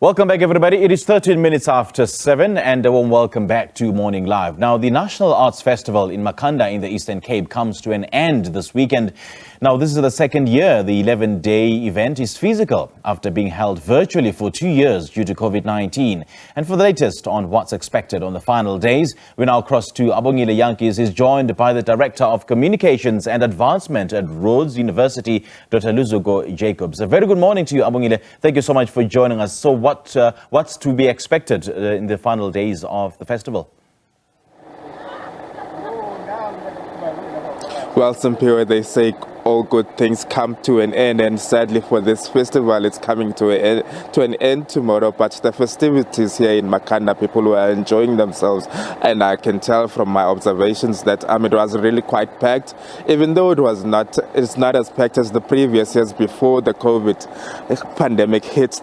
Welcome back, everybody. It is 13 minutes after 7 and a warm welcome back to Morning Live. Now, the National Arts Festival in Makhanda in the Eastern Cape comes to an end this weekend. Now, this is the second year the 11-day event is physical after being held virtually for 2 years due to COVID-19. And for the latest on what's expected on the final days, we now cross to Abongile Jantjies, is joined by the Director of Communications and Advancement at Rhodes University, Dr. Luzuko Jacobs. A very good morning to you, Abongile. Thank you so much for joining us. So what's to be expected in the final days of the festival? Well, Simpiwe, they say all good things come to an end, and sadly for this festival, it's coming to an end tomorrow. But the festivities here in Makhanda, people were enjoying themselves, and I can tell from my observations that it was really quite packed, even though it's not as packed as the previous years before the COVID pandemic hit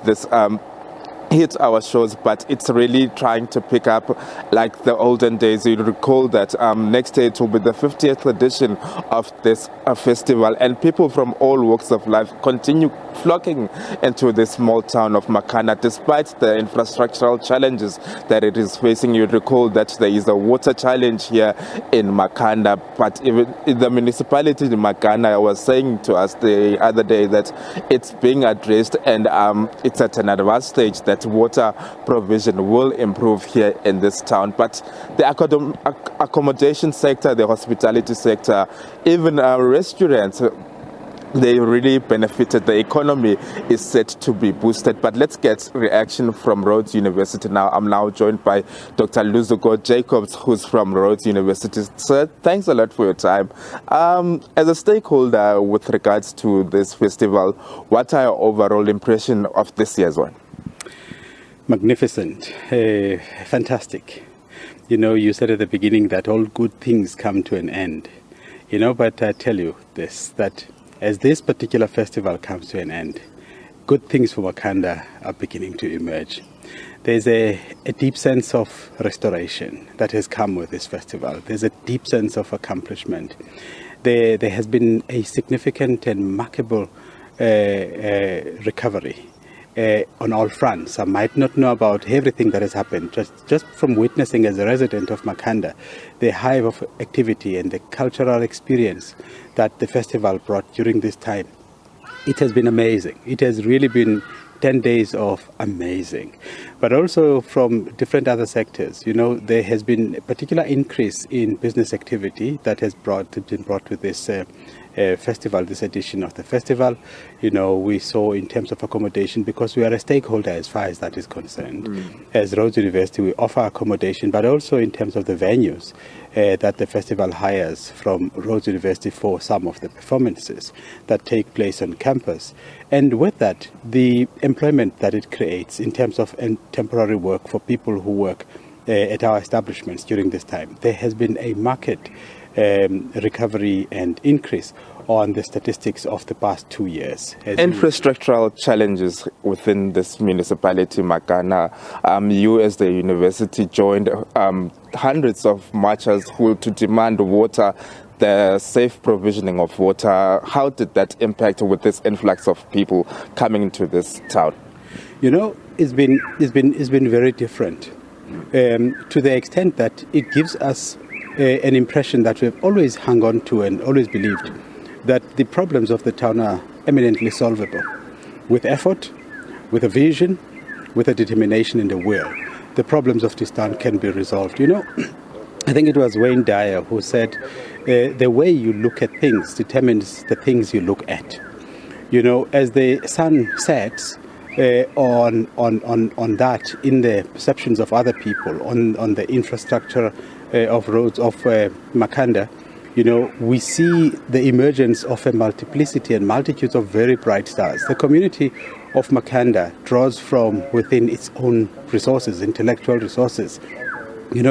our shows, but it's really trying to pick up like the olden days. You recall that next year it will be the 50th edition of this festival, and people from all walks of life continue flocking into this small town of Makhanda despite the infrastructural challenges that it is facing. You recall that there is a water challenge here in Makhanda, but even the municipality in Makhanda was saying to us the other day that it's being addressed, and it's at an advanced stage that water provision will improve here in this town. But the accommodation sector, the hospitality sector, even restaurants, they really benefited. The economy is set to be boosted. But let's get reaction from Rhodes University now. I'm now joined by Dr. Luzuko Jacobs, who's from Rhodes University. Sir, thanks a lot for your time. As a stakeholder with regards to this festival, what are your overall impression of this year's one? Magnificent, fantastic. You said at the beginning that all good things come to an end. But I tell you this, that as this particular festival comes to an end, good things for Makhanda are beginning to emerge. There's a deep sense of restoration that has come with this festival. There's a deep sense of accomplishment. There has been a significant and remarkable recovery on all fronts. I might not know about everything that has happened, just from witnessing as a resident of Makhanda, the hive of activity and the cultural experience that the festival brought during this time. It has been amazing. It has really been 10 days of amazing. But also from different other sectors, there has been a particular increase in business activity that has been brought with this festival, this edition of the festival. We saw in terms of accommodation, because we are a stakeholder as far as that is concerned. As Rhodes University, we offer accommodation, but also in terms of the venues that the festival hires from Rhodes University for some of the performances that take place on campus. And with that, the employment that it creates in terms of temporary work for people who work at our establishments during this time. There has been a market recovery and increase on the statistics of the past 2 years. Infrastructural challenges within this municipality, Makhanda. You as the university joined hundreds of marchers to demand water, the safe provisioning of water. How did that impact with this influx of people coming into this town? It's been very different to the extent that it gives us an impression that we've always hung on to and always believed that the problems of the town are eminently solvable. With effort, with a vision, with a determination and a will, the problems of this town can be resolved. I think it was Wayne Dyer who said, the way you look at things determines the things you look at. As the sun sets on that in the perceptions of other people, on the infrastructure of roads of Makhanda, we see the emergence of a multiplicity and multitudes of very bright stars. The community of Makhanda draws from within its own resources, intellectual resources,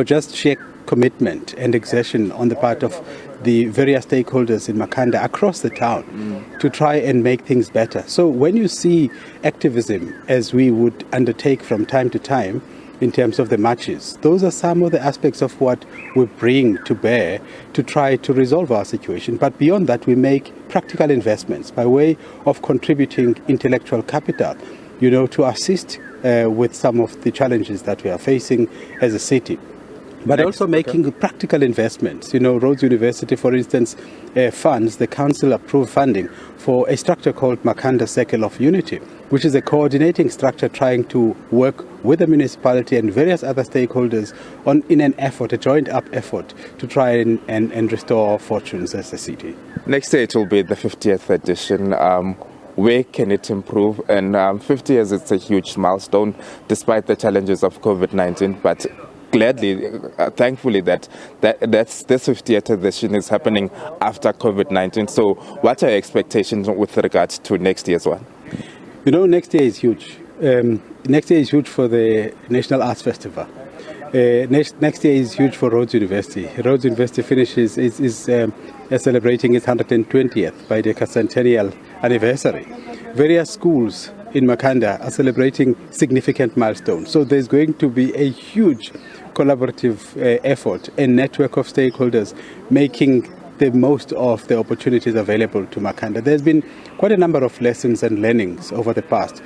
just sheer commitment and exertion on the part of the various stakeholders in Makhanda across the town to try and make things better. So when you see activism, as we would undertake from time to time, in terms of the marches, those are some of the aspects of what we bring to bear to try to resolve our situation. But beyond that, we make practical investments by way of contributing intellectual capital, to assist with some of the challenges that we are facing as a city. But also making practical investments. Rhodes University, for instance, funds the council-approved funding for a structure called Makhanda Circle of Unity, which is a coordinating structure trying to work with the municipality and various other stakeholders in a joined-up effort to try and restore our fortunes as a city. Next year it will be the 50th edition. Where can it improve? And 50 years is a huge milestone, despite the challenges of COVID-19. But gladly, thankfully, that's this 50th edition is happening after COVID-19. So what are your expectations with regards to next year's one? Next year is huge. Next year is huge for the National Arts Festival. Next year is huge for Rhodes University. Rhodes University is celebrating its 120th bidecentennial anniversary. Various schools in Makhanda are celebrating significant milestones. So there's going to be a huge collaborative effort, a network of stakeholders making the most of the opportunities available to Makhanda. There's been quite a number of lessons and learnings over the past.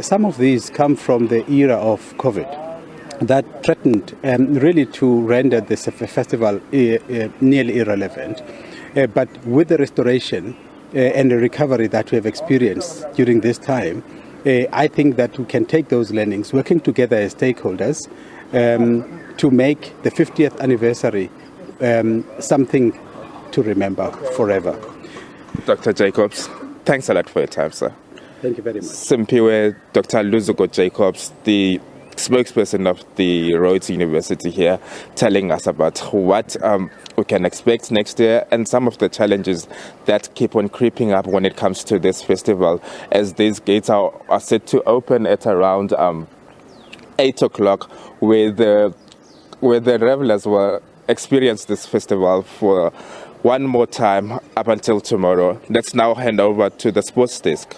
Some of these come from the era of COVID that threatened really to render this festival nearly irrelevant. But with the restoration and the recovery that we have experienced during this time, I think that we can take those learnings, working together as stakeholders, to make the 50th anniversary something to remember forever. Dr. Jacobs, thanks a lot for your time, sir. Thank you very much. Simpiwe, Dr. Luzuko Jacobs, the spokesperson of the Rhodes University here, telling us about what we can expect next year and some of the challenges that keep on creeping up when it comes to this festival, as these gates are set to open at around 8 o'clock, where the revelers will experience this festival for one more time up until tomorrow. Let's now hand over to the sports desk.